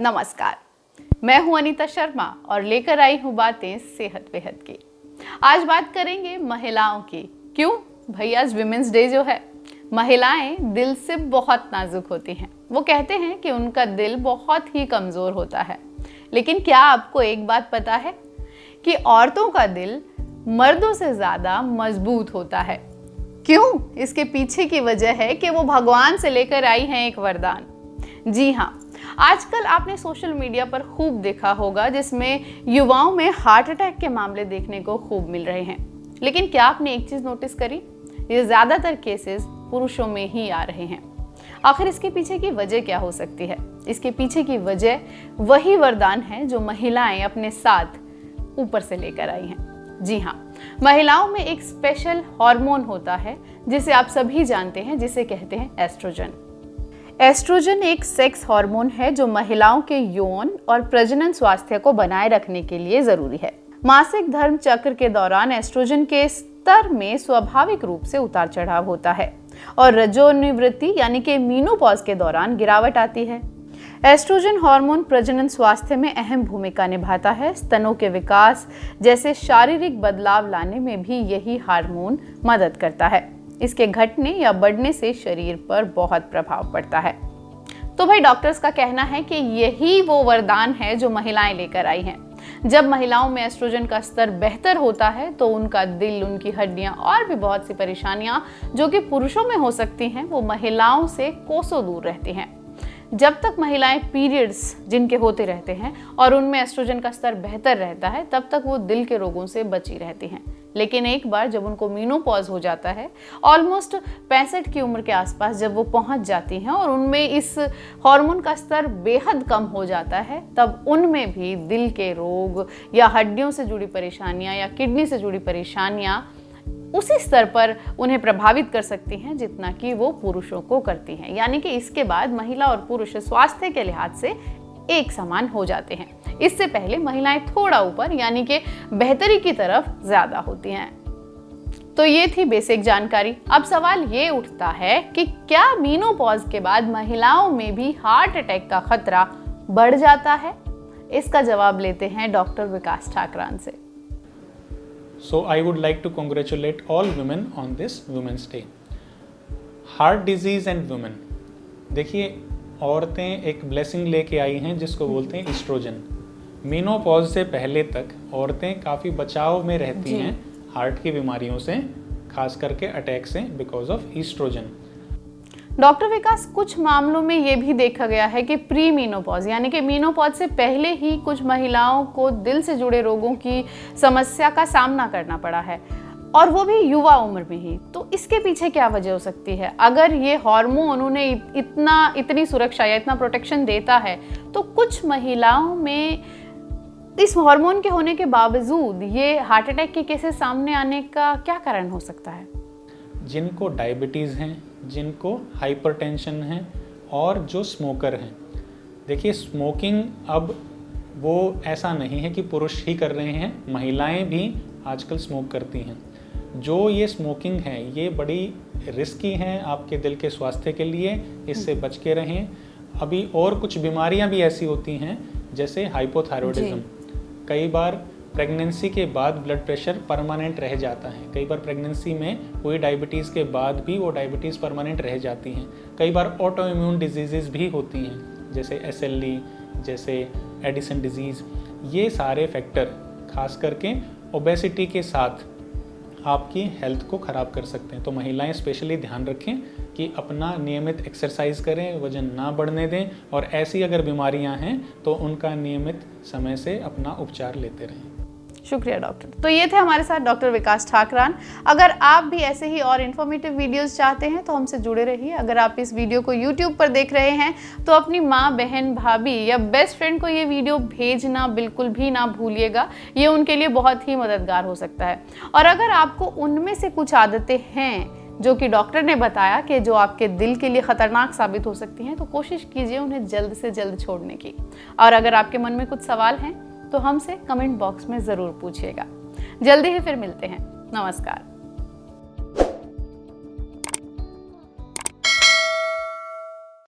नमस्कार, मैं हूं अनीता शर्मा और लेकर आई हूं बातें सेहत बेहद की। आज बात करेंगे महिलाओं की। क्यों भाई, आज विमेंस डे जो है, महिलाएं दिल से बहुत नाजुक होती हैं। वो कहते हैं कि उनका दिल बहुत ही कमजोर होता है, लेकिन क्या आपको एक बात पता है कि औरतों का दिल मर्दों से ज्यादा मजबूत होता है। क्यों? इसके पीछे की वजह है कि वो भगवान से लेकर आई हैं एक वरदान। जी हाँ, आजकल आपने सोशल मीडिया पर खूब देखा होगा, जिसमें युवाओं में हार्ट अटैक के मामले देखने को खूब मिल रहे हैं। लेकिन क्या आपने एक चीज नोटिस करी? ये ज्यादातर केसेस पुरुषों में ही आ रहे हैं। आखिर इसके पीछे की वजह क्या हो सकती है? इसके पीछे की वजह वही वरदान है जो महिलाएं अपने साथ ऊपर से लेकर आई हैं। जी हाँ, महिलाओं में एक स्पेशल हार्मोन होता है जिसे आप सभी जानते हैं, जिसे कहते हैं एस्ट्रोजन। एस्ट्रोजन एक सेक्स हार्मोन है जो महिलाओं के यौन और प्रजनन स्वास्थ्य को बनाए रखने के लिए जरूरी है। मासिक धर्म चक्र के दौरान एस्ट्रोजन के स्तर में स्वाभाविक रूप से उतार चढ़ाव होता है और रजोनिवृत्ति यानी कि मीनोपॉज के दौरान गिरावट आती है। एस्ट्रोजन हार्मोन प्रजनन स्वास्थ्य में अहम भूमिका निभाता है। स्तनों के विकास जैसे शारीरिक बदलाव लाने में भी यही हार्मोन मदद करता है। इसके घटने या बढ़ने से शरीर पर बहुत प्रभाव पड़ता है। तो भाई, डॉक्टर्स का कहना है कि यही वो वरदान है जो महिलाएं लेकर आई हैं। जब महिलाओं में एस्ट्रोजन का स्तर बेहतर होता है तो उनका दिल, उनकी हड्डियां और भी बहुत सी परेशानियां जो कि पुरुषों में हो सकती हैं, वो महिलाओं से कोसों दूर रहती हैं। जब तक महिलाएं पीरियड्स जिनके होते रहते हैं और उनमें एस्ट्रोजन का स्तर बेहतर रहता है, तब तक वो दिल के रोगों से बची रहती हैं। लेकिन एक बार जब उनको मीनोपॉज हो जाता है, ऑलमोस्ट 65 की उम्र के आसपास जब वो पहुंच जाती हैं और उनमें इस हार्मोन का स्तर बेहद कम हो जाता है, तब उनमें भी दिल के रोग या हड्डियों से जुड़ी परेशानियां या किडनी से जुड़ी परेशानियां उसी स्तर पर उन्हें प्रभावित कर सकती हैं जितना कि वो पुरुषों को करती हैं। यानी कि इसके बाद महिला और पुरुष स्वास्थ्य के लिहाज से एक समान हो जाते हैं। इससे पहले महिलाएं थोड़ा ऊपर यानी कि बेहतरी की तरफ ज्यादा होती हैं। तो ये थी बेसिक जानकारी। अब सवाल ये उठता है कि क्या मीनोपॉज के बाद महिलाओं में भी हार्ट अटैक का खतरा बढ़ जाता है? इसका जवाब लेते हैं डॉक्टर विकास ठाकरान से। So I would like to congratulate all women on this Women's Day. Heart disease and women. देखिए, औरतें एक ब्लेसिंग लेके आई हैं जिसको बोलते हैं ईस्ट्रोजन। मीनोपॉज से पहले तक औरतें काफ़ी बचाव में रहती हैं हार्ट की बीमारियों से, खास करके अटैक से, बिकॉज ऑफ ईस्ट्रोजन। डॉक्टर विकास, कुछ मामलों में ये भी देखा गया है कि प्री मीनोपॉज यानी कि मीनोपॉज से पहले ही कुछ महिलाओं को दिल से जुड़े रोगों की समस्या का सामना करना पड़ा है, और वो भी युवा उम्र में ही। तो इसके पीछे क्या वजह हो सकती है? अगर ये हार्मोन उन्हें इतनी सुरक्षा या इतना प्रोटेक्शन देता है, तो कुछ महिलाओं में इस हार्मोन के होने के बावजूद ये हार्ट अटैक के केसेस सामने आने का क्या कारण हो सकता है? जिनको डायबिटीज़ हैं, जिनको हाइपरटेंशन है और जो स्मोकर हैं। देखिए, स्मोकिंग अब वो ऐसा नहीं है कि पुरुष ही कर रहे हैं, महिलाएं भी आजकल स्मोक करती हैं। जो ये स्मोकिंग है ये बड़ी रिस्की हैं आपके दिल के स्वास्थ्य के लिए, इससे बच के रहें। अभी और कुछ बीमारियां भी ऐसी होती हैं जैसे हाइपोथायरॉयडिज्म। कई बार प्रेगनेंसी के बाद ब्लड प्रेशर परमानेंट रह जाता है। कई बार प्रेगनेंसी में कोई डायबिटीज़ के बाद भी वो डायबिटीज़ परमानेंट रह जाती हैं। कई बार ऑटो इम्यून डिजीज़ भी होती हैं जैसे SLE, जैसे एडिसन डिजीज़। ये सारे फैक्टर खास करके ओबेसिटी के साथ आपकी हेल्थ को ख़राब कर सकते हैं। तो महिलाएं स्पेशली ध्यान रखें कि अपना नियमित एक्सरसाइज करें, वजन ना बढ़ने दें, और ऐसी अगर बीमारियां हैं तो उनका नियमित समय से अपना उपचार लेते रहें। शुक्रिया डॉक्टर। तो ये थे हमारे साथ डॉक्टर विकास ठाकरान। अगर आप भी ऐसे ही और इन्फॉर्मेटिव वीडियोस चाहते हैं तो हमसे जुड़े रहिए। अगर आप इस वीडियो को YouTube पर देख रहे हैं तो अपनी माँ, बहन, भाभी या बेस्ट फ्रेंड को ये वीडियो भेजना बिल्कुल भी ना भूलिएगा। ये उनके लिए बहुत ही मददगार हो सकता है। और अगर आपको उनमें से कुछ आदतें हैं जो कि डॉक्टर ने बताया कि जो आपके दिल के लिए खतरनाक साबित हो सकती हैं, तो कोशिश कीजिए उन्हें जल्द से जल्द छोड़ने की। और अगर आपके मन में कुछ सवाल हैं तो हमसे कमेंट बॉक्स में ज़रूर पूछिएगा। जल्दी ही फिर मिलते हैं। नमस्कार।